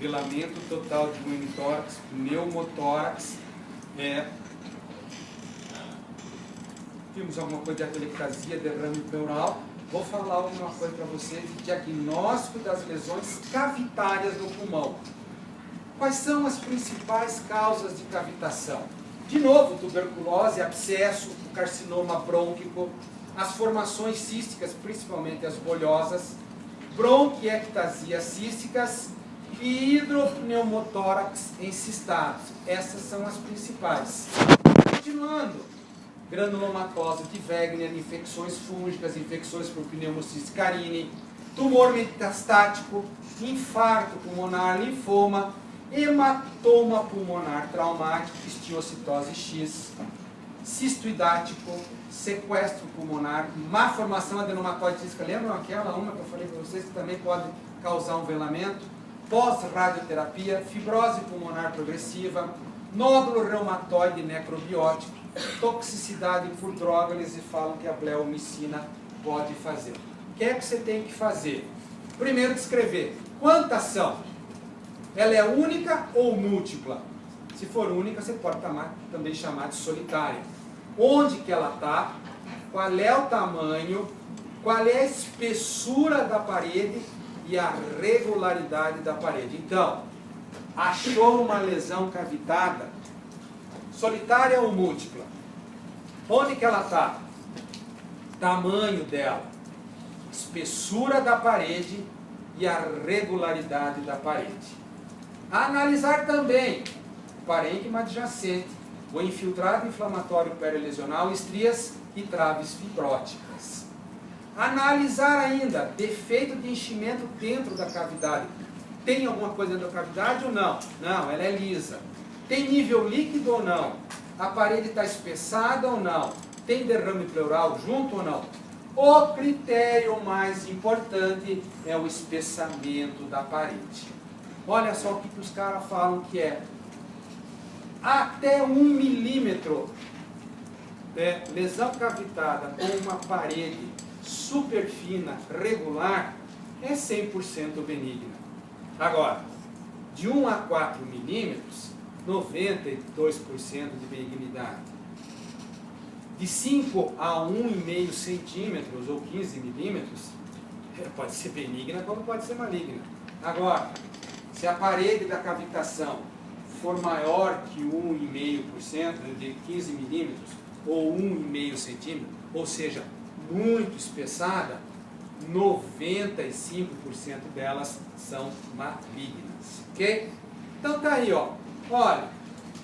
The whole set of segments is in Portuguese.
velamento total de pneumotórax, pneumotórax, vimos alguma coisa de atelectasia, derrame pleural. Vou falar alguma coisa para vocês de diagnóstico das lesões cavitárias do pulmão. Quais são as principais causas de cavitação? De novo, tuberculose, abscesso, o carcinoma brônquico, as formações císticas, principalmente as bolhosas, bronquiectasias císticas e hidropneumotórax encistados. Essas são as principais. Continuando, granulomatose de Wegener, infecções fúngicas, infecções por pneumocystis carinii, tumor metastático, infarto pulmonar, linfoma, hematoma pulmonar traumático, estiocitose X, cistoidático, sequestro pulmonar, má formação adenomatoide cística. Lembram aquela uma que eu falei para vocês que também pode causar um velamento? Pós-radioterapia, fibrose pulmonar progressiva, nódulo reumatoide necrobiótico, toxicidade por droga. Eles falam que a bleomicina pode fazer. O que é que você tem que fazer? Primeiro, descrever quantas são. Ela é única ou múltipla? Se for única, você pode também chamar de solitária. Onde que ela está? Qual é o tamanho? Qual é a espessura da parede e a regularidade da parede? Então, achou uma lesão cavitada, solitária ou múltipla? Onde que ela está? Tamanho dela, espessura da parede e a regularidade da parede. Analisar também o parênquima adjacente, o infiltrado inflamatório perilesional, estrias e traves fibróticas. Analisar ainda defeito de enchimento dentro da cavidade. Tem alguma coisa dentro da cavidade ou não? Não, ela é lisa. Tem nível líquido ou não? A parede está espessada ou não? Tem derrame pleural junto ou não? O critério mais importante é o espessamento da parede. Olha só o que os caras falam que é até 1 milímetro. Lesão cavitada com uma parede super fina, regular, é 100% benigna. Agora, de 1 a 4 milímetros, 92% de benignidade. De 5 a 1,5 centímetros ou 15 milímetros, pode ser benigna como pode ser maligna. Agora, se a parede da cavitação for maior que 1,5%, de 15 milímetros, ou 1,5 centímetro, ou seja, muito espessada, 95% delas são malignas, ok? Então tá aí, ó. Olha,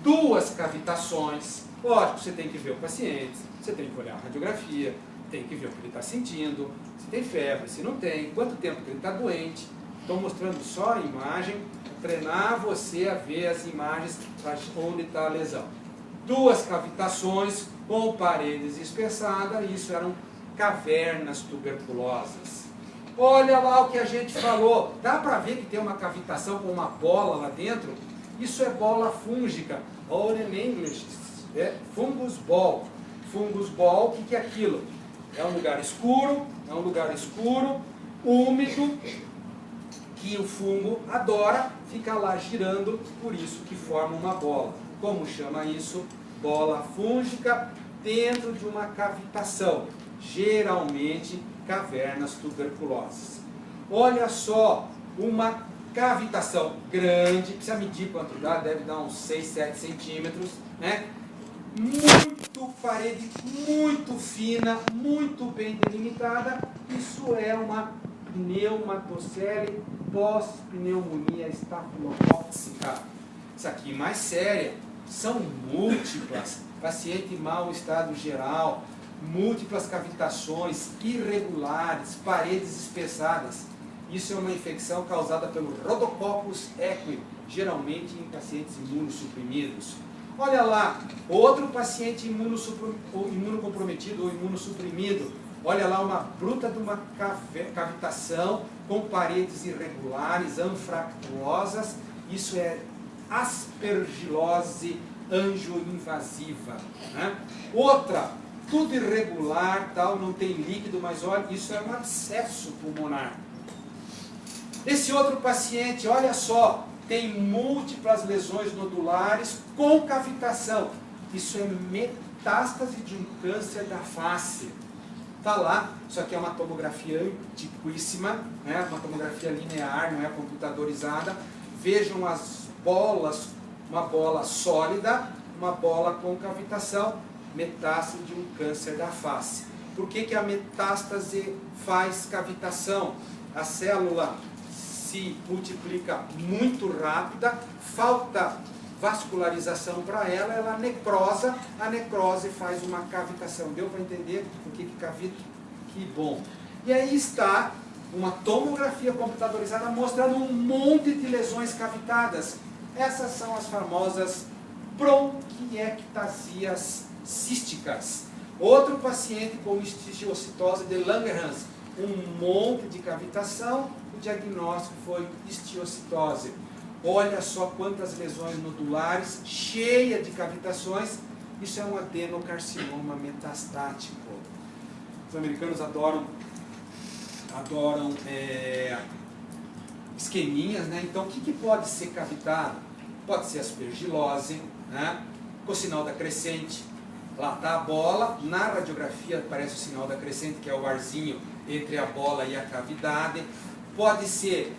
2 cavitações, lógico, você tem que ver o paciente, você tem que olhar a radiografia, tem que ver o que ele está sentindo, se tem febre, se não tem, quanto tempo que ele está doente. Estou mostrando só a imagem, para treinar você a ver as imagens onde está a lesão. 2 cavitações com paredes espessadas, isso eram cavernas tuberculosas. Olha lá o que a gente falou, dá para ver que tem uma cavitação com uma bola lá dentro? Isso é bola fúngica, or in English, fungus ball. Fungus ball, o que é aquilo? É um lugar escuro, úmido, que o fungo adora, fica lá girando, por isso que forma uma bola. Como chama isso? Bola fúngica dentro de uma cavitação, geralmente cavernas tuberculosas. Olha só, uma cavitação grande, precisa medir quanto dá, deve dar uns 6, 7 centímetros, né? Parede muito fina, muito bem delimitada, isso é uma pneumatocele pós-pneumonia estafilocóxica. Isso aqui mais séria, são múltiplas, paciente em mau estado geral, múltiplas cavitações irregulares, paredes espessadas. Isso é uma infecção causada pelo Rhodococcus equi, geralmente em pacientes imunossuprimidos. Olha lá, outro paciente imunocomprometido ou imunossuprimido. Olha lá, uma bruta de uma cavitação com paredes irregulares, anfractuosas. Isso é aspergilose angioinvasiva, né? Outra, tudo irregular, tal, não tem líquido, mas olha, isso é um abscesso pulmonar. Esse outro paciente, olha só, tem múltiplas lesões nodulares com cavitação. Isso é metástase de um câncer da face. Está lá, isso aqui é uma tomografia antiquíssima, né? Uma tomografia linear, não é computadorizada. Vejam as bolas, uma bola sólida, uma bola com cavitação, metástase de um câncer da face. Por que que a metástase faz cavitação? A célula se multiplica muito rápida, falta vascularização para ela, ela necrosa, a necrose faz uma cavitação. Deu para entender o que cavita? Que bom. E aí está uma tomografia computadorizada mostrando um monte de lesões cavitadas. Essas são as famosas bronquiectasias císticas. Outro paciente com estigiocitose de Langerhans, um monte de cavitação, o diagnóstico foi estigiocitose. Olha só quantas lesões nodulares, cheia de cavitações. Isso é um adenocarcinoma metastático. Os americanos adoram esqueminhas, né? Então, o que pode ser cavitado? Pode ser aspergilose, né? Com o sinal da crescente. Lá está a bola, na radiografia aparece o sinal da crescente, que é o arzinho entre a bola e a cavidade. Pode ser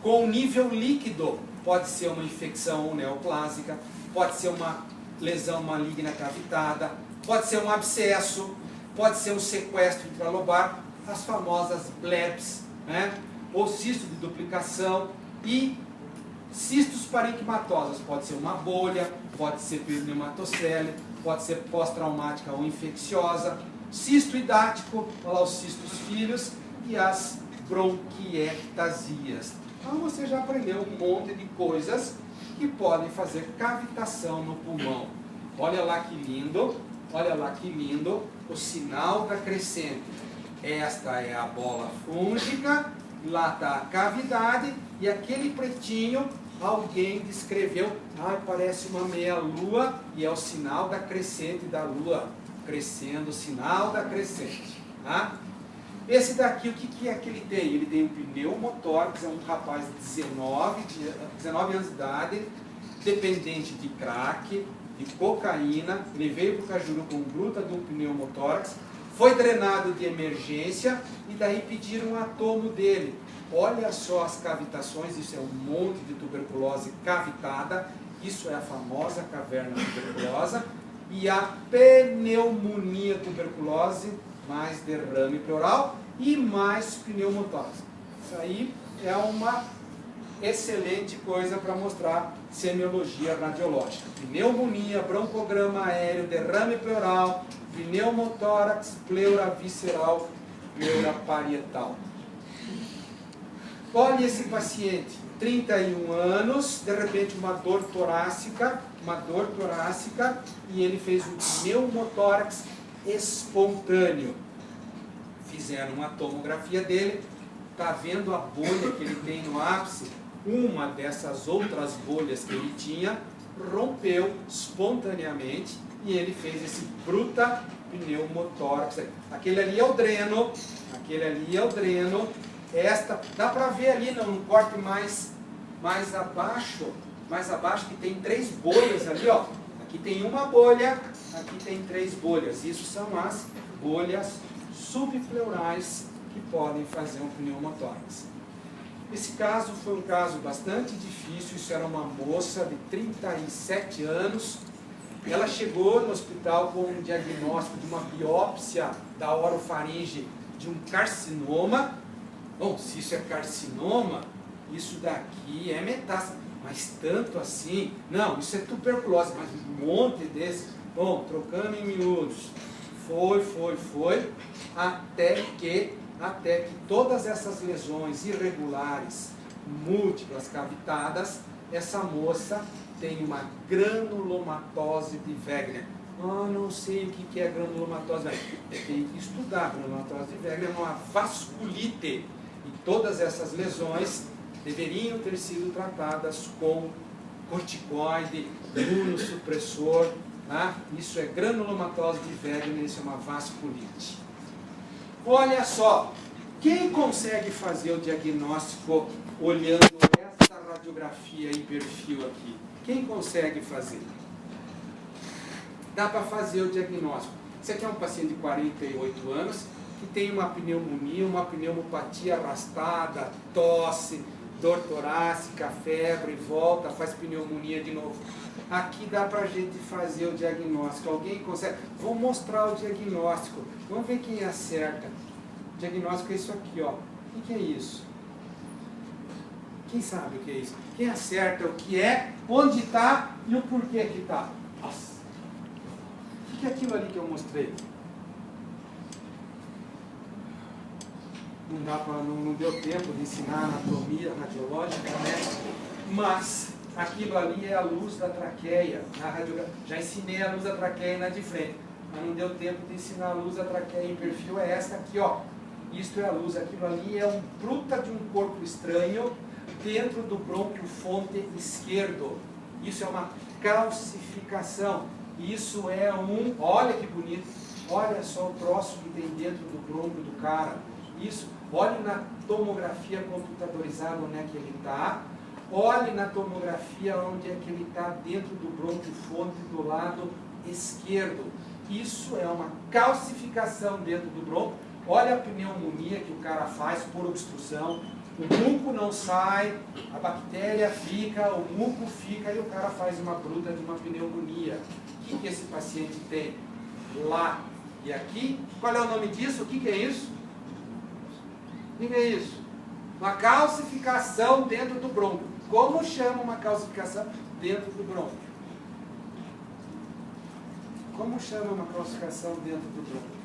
com nível líquido, pode ser uma infecção neoplásica, pode ser uma lesão maligna cavitada, pode ser um abscesso, pode ser um sequestro intralobar, as famosas BLEBs, né? Ou cisto de duplicação e cistos parenquimatosos, pode ser uma bolha, pode ser pneumatocele, pode ser pós-traumática ou infecciosa, cisto hidático, olha lá os cistos filhos, e as bronquiectasias. Então você já aprendeu um monte de coisas que podem fazer cavitação no pulmão. Olha lá que lindo, o sinal da crescente. Esta é a bola fúngica, lá está a cavidade, e aquele pretinho alguém descreveu, parece uma meia-lua, e é o sinal da crescente da lua, crescendo, o sinal da crescente. Tá? Esse daqui, o que é que ele tem? Ele tem um pneumotórax, é um rapaz de 19 anos de idade, dependente de crack, de cocaína, ele veio para o Cajuru com bruta de um pneumotórax, foi drenado de emergência e daí pediram a tomo dele. Olha só as cavitações, isso é um monte de tuberculose cavitada, isso é a famosa caverna tuberculosa, e a pneumonia tuberculose, mais derrame pleural e mais pneumotórax. Isso aí é uma excelente coisa para mostrar semiologia radiológica. Pneumonia, broncograma aéreo, derrame pleural, pneumotórax, pleura visceral, pleura parietal. Olha esse paciente, 31 anos, de repente uma dor torácica, e ele fez um pneumotórax espontâneo. Fizeram uma tomografia dele, está vendo a bolha que ele tem no ápice? Uma dessas outras bolhas que ele tinha rompeu espontaneamente e ele fez esse bruta pneumotórax. Aquele ali é o dreno, esta, dá para ver ali no corte mais abaixo que tem 3 bolhas ali, ó. Aqui tem uma bolha, aqui tem 3 bolhas. Isso são as bolhas subpleurais que podem fazer um pneumotórax. Esse caso foi um caso bastante difícil. Isso era uma moça de 37 anos. Ela chegou no hospital com um diagnóstico de uma biópsia da orofaringe de um carcinoma. Bom, se isso é carcinoma, isso daqui é metástase. Mas tanto assim, não, isso é tuberculose, mas um monte desses. Bom, trocando em miúdos, foi, até que todas essas lesões irregulares, múltiplas cavitadas, essa moça tem uma granulomatose de Wegener. Não sei o que é granulomatose de Wegener. Tem que estudar. Granulomatose de Wegener é uma vasculite. E todas essas lesões deveriam ter sido tratadas com corticoide, imunossupressor. Tá? Isso é granulomatose de Wegener, isso é uma vasculite. Olha só, quem consegue fazer o diagnóstico olhando esta radiografia? radiografia em perfil aqui? Quem consegue fazer? Dá para fazer o diagnóstico. Esse aqui é um paciente de 48 anos que tem uma pneumonia, uma pneumopatia arrastada, tosse, dor torácica, febre, volta, faz pneumonia de novo. Aqui dá para a gente fazer o diagnóstico. Alguém consegue? Vou mostrar o diagnóstico. Vamos ver quem acerta. O diagnóstico é isso aqui, ó. O que é isso? Quem sabe o que é isso? Quem acerta o que é, onde está e o porquê que está? Nossa! O que é aquilo ali que eu mostrei? Não dá pra, não deu tempo de ensinar anatomia radiológica, né? Mas aquilo ali é a luz da traqueia. Na radiografia. Já ensinei a luz da traqueia na de frente, mas não deu tempo de ensinar a luz da traqueia em perfil. É esta aqui, ó. Isto é a luz. Aquilo ali é um bruta de um corpo estranho dentro do brônquio fonte esquerdo. Isso é uma calcificação. Isso é um... Olha que bonito. Olha só o troço que tem dentro do brônquio do cara. Isso. Olhe na tomografia computadorizada onde é que ele está. Olhe na tomografia onde é que ele está dentro do brônquio fonte do lado esquerdo. Isso é uma calcificação dentro do brônquio. Olha a pneumonia que o cara faz por obstrução. O muco não sai, a bactéria fica, o muco fica e o cara faz uma bruta de uma pneumonia. O que esse paciente tem? Lá e aqui. Qual é o nome disso? O que é isso? O que é isso? Uma calcificação dentro do brônquio. Como chama uma calcificação dentro do brônquio? Como chama uma calcificação dentro do brônquio?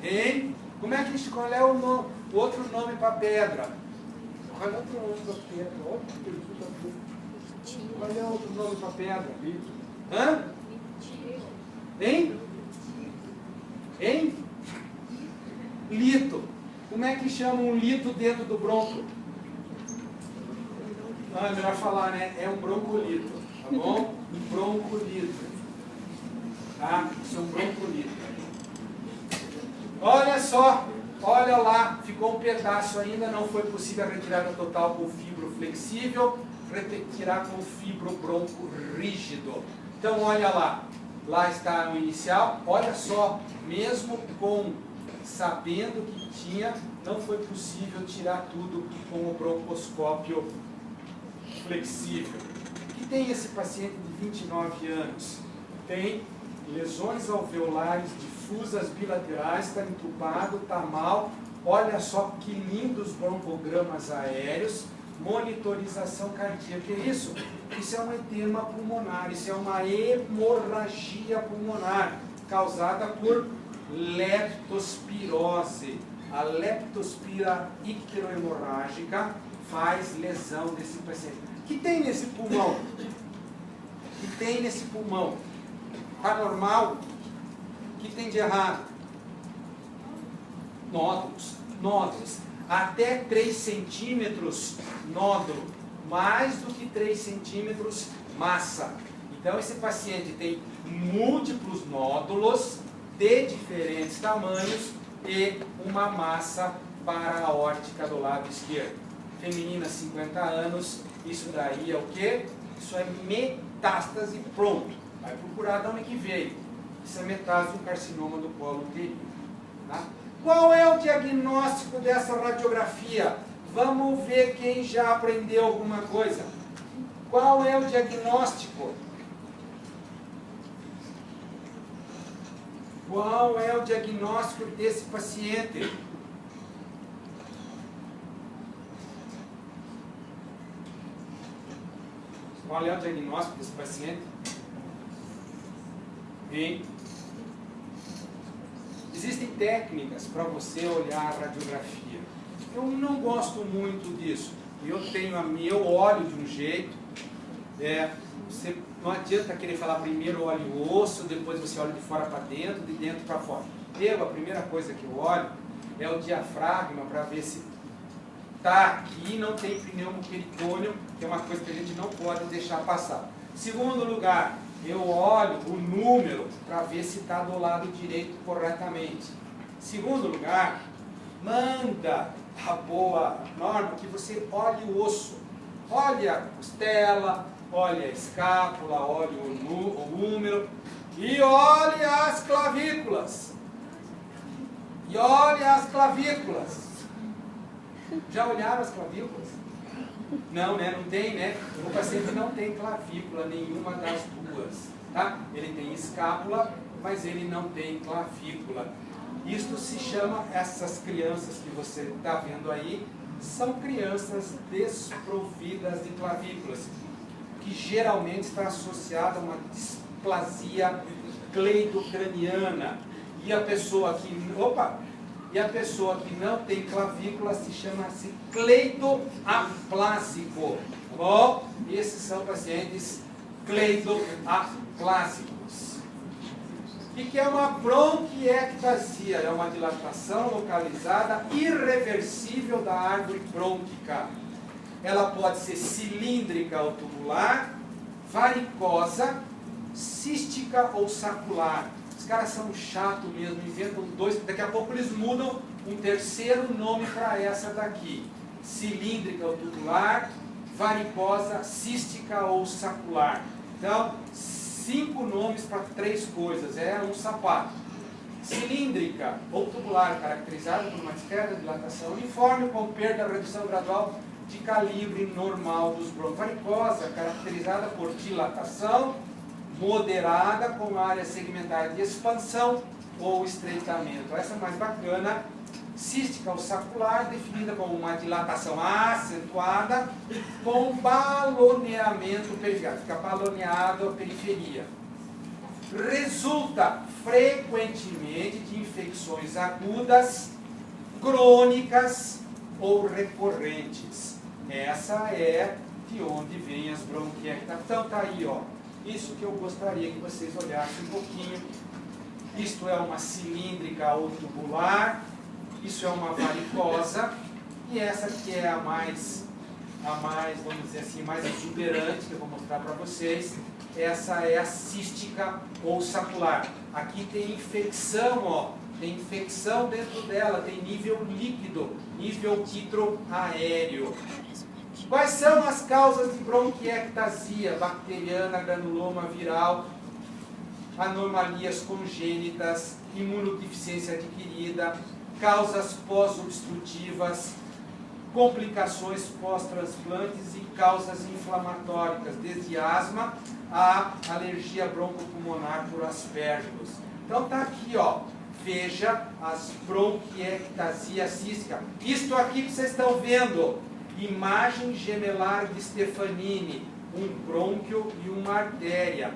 Hein? Como é que, qual é o nome, outro nome para pedra? Qual é outro nome para pedra? Qual é outro nome para pedra? Hã? Hein? Hein? Lito. Como é que chama um lito dentro do brônquio? Não, é melhor falar, né? É um broncolito, tá bom? Um broncolito. Tá? Isso é um broncolito. Olha só, olha lá, ficou um pedaço ainda, não foi possível a retirada total com fibro flexível, retirar com fibro bronco rígido. Então olha lá, lá está o inicial, olha só, mesmo com sabendo que tinha, não foi possível tirar tudo com o broncoscópio flexível. E tem esse paciente de 29 anos, tem lesões alveolares difusas bilaterais, está entubado, está mal. Olha só que lindos broncogramas aéreos, monitorização cardíaca. Que é isso? Isso é um edema pulmonar, isso é uma hemorragia pulmonar causada por leptospirose. A leptospira icterohemorrágica faz lesão desse paciente. O que tem nesse pulmão? O que tem nesse pulmão? Está normal? O que tem de errado? Nódulos. Nódulos. Até 3 centímetros nódulo. Mais do que 3 centímetros massa. Então esse paciente tem múltiplos nódulos de diferentes tamanhos e uma massa para-aórtica do lado esquerdo. Feminina, 50 anos. Isso daí é o quê? Isso é metástase, pronto. Vai procurar de onde que veio. Isso é metástase do carcinoma do colo uterino. Tá? Qual é o diagnóstico dessa radiografia? Vamos ver quem já aprendeu alguma coisa. Qual é o diagnóstico? Qual é o diagnóstico desse paciente? Qual é o diagnóstico desse paciente? Bem, existem técnicas para você olhar a radiografia. Eu não gosto muito disso. Eu olho de um jeito. Você não adianta querer falar primeiro olhe o osso, depois você olha de fora para dentro, de dentro para fora. A primeira coisa que eu olho é o diafragma para ver se está aqui, não tem pneumoperitônio, que é uma coisa que a gente não pode deixar passar. Segundo lugar, eu olho o número para ver se está do lado direito corretamente. Segundo lugar, manda a boa norma que você olhe o osso. Olhe a costela, olhe a escápula, olhe o úmero e olhe as clavículas. E olhe as clavículas. Já olharam as clavículas? Não, né? Não tem, né? O paciente não tem clavícula, nenhuma das duas. Tá? Ele tem escápula, mas ele não tem clavícula. Isto se chama, essas crianças que você está vendo aí, são crianças desprovidas de clavículas, que geralmente está associada a uma displasia cleidocraniana. E a pessoa que não tem clavícula se chama-se cleidoaplásico. Tá bom? Esses são pacientes cleidoaplásicos. O que é uma bronquiectasia? É uma dilatação localizada irreversível da árvore brônquica. Ela pode ser cilíndrica ou tubular, varicosa, cística ou sacular. Os caras são chatos mesmo, inventam dois, daqui a pouco eles mudam um terceiro nome para essa daqui. Cilíndrica ou tubular, varicosa, cística ou sacular. Então, 5 nomes para 3 coisas, é um sapato. Cilíndrica ou tubular, caracterizada por uma discreta dilatação uniforme com perda ou redução gradual de calibre normal dos brônquios. Varicosa, caracterizada por dilatação moderada com área segmentada de expansão ou estreitamento. Essa é mais bacana. Cística ou sacular, definida como uma dilatação acentuada com baloneamento periférico. Fica baloneado a periferia. Resulta frequentemente de infecções agudas, crônicas ou recorrentes. Essa é de onde vem as bronquiectasias. Então tá aí, ó. Isso que eu gostaria que vocês olhassem um pouquinho. Isto é uma cilíndrica ou tubular. Isso é uma varicosa, e essa aqui é a mais, vamos dizer assim, mais exuberante, que eu vou mostrar para vocês. Essa é a cística ou sacular. Aqui tem infecção, ó, tem infecção dentro dela, tem nível líquido, nível hidroaéreo. Quais são as causas de bronquiectasia? Bacteriana, granuloma viral, anomalias congênitas, imunodeficiência adquirida, causas pós-obstrutivas, complicações pós-transplantes e causas inflamatórias, desde asma a alergia broncopulmonar por aspergillos. Então tá aqui, ó, veja as bronquiectasia cística. Isto aqui que vocês estão vendo, imagem gemelar de Stefanini, um brônquio e uma artéria.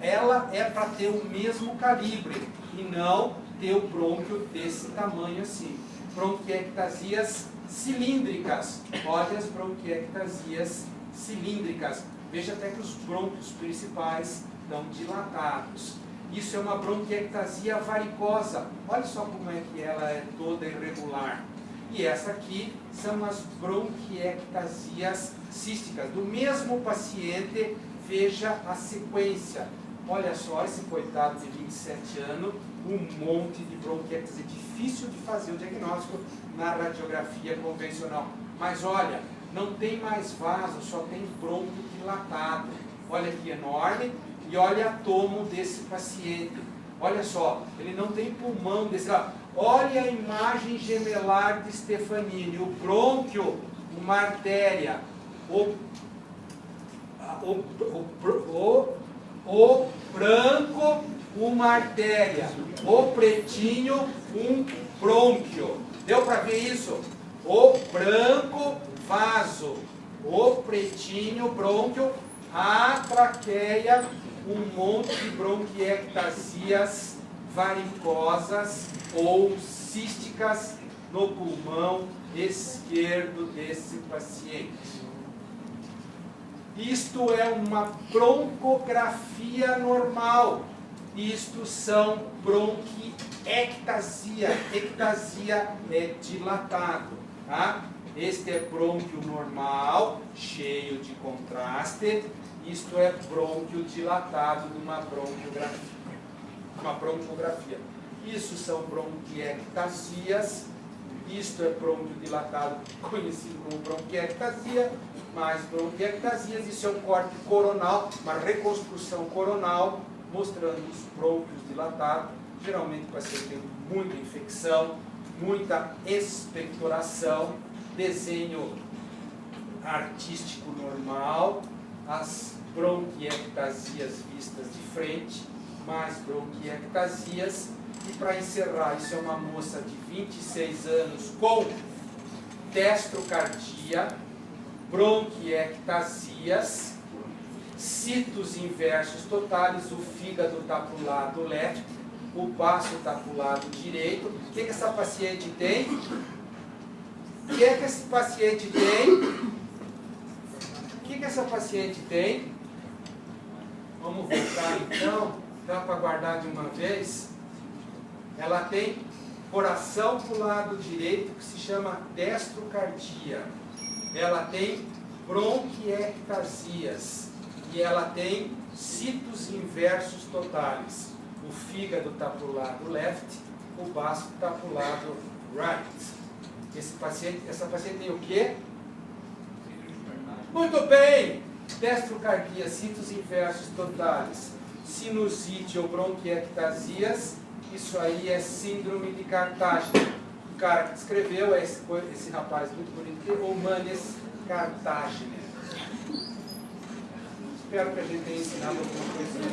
Ela é para ter o mesmo calibre e não ter o brônquio desse tamanho assim. Bronquiectasias cilíndricas. Olha as bronquiectasias cilíndricas. Veja até que os brônquios principais estão dilatados. Isso é uma bronquiectasia varicosa. Olha só como é que ela é toda irregular. E essa aqui são as bronquiectasias císticas. Do mesmo paciente, veja a sequência. Olha só, esse coitado de 27 anos, um monte de bronquiectasia. Difícil de fazer o diagnóstico na radiografia convencional. Mas olha, não tem mais vaso, só tem brônquio dilatado. Olha que enorme. E olha a tomo desse paciente. Olha só, ele não tem pulmão desse lado. Olha a imagem gemelar de Stefanini. O brônquio, uma artéria. O branco, uma artéria. O pretinho, um brônquio. Deu para ver isso? O branco, vaso. O pretinho, brônquio. A traqueia, um monte de bronquiectasias varicosas ou císticas no pulmão esquerdo desse paciente. Isto é uma broncografia normal. Isto são bronquiectasia. Ectasia é dilatado, tá? Este é brônquio normal, cheio de contraste. Isto é brônquio dilatado de uma broncografia. Isso são bronquiectasias Isto é brônquio dilatado, conhecido como bronquiectasia, mais bronquiectasias. Isso é um corte coronal, uma reconstrução coronal, mostrando os brônquios dilatados. Geralmente o paciente tem muita infecção, muita expectoração, desenho artístico normal, as bronquiectasias vistas de frente, mais bronquiectasias. E para encerrar, isso é uma moça de 26 anos com destrocardia, bronquiectasias, citos inversos totais, o fígado está para o lado left, o baço está para o lado direito. O que essa paciente tem? O que esse paciente tem? O que essa paciente tem? Vamos voltar então, dá para guardar de uma vez? Ela tem coração para o lado direito, que se chama destrocardia. Ela tem bronquiectasias. E ela tem citos inversos totais. O fígado está para o lado left, o baço está para o lado right. Essa paciente tem o quê? Muito bem! Destrocardia, citos inversos totais. Sinusite ou bronquiectasias. Isso aí é síndrome de Cartagena. O cara que escreveu é esse rapaz muito bonito, Omanes Cartagena. Espero que a gente tenha ensinado alguma coisa.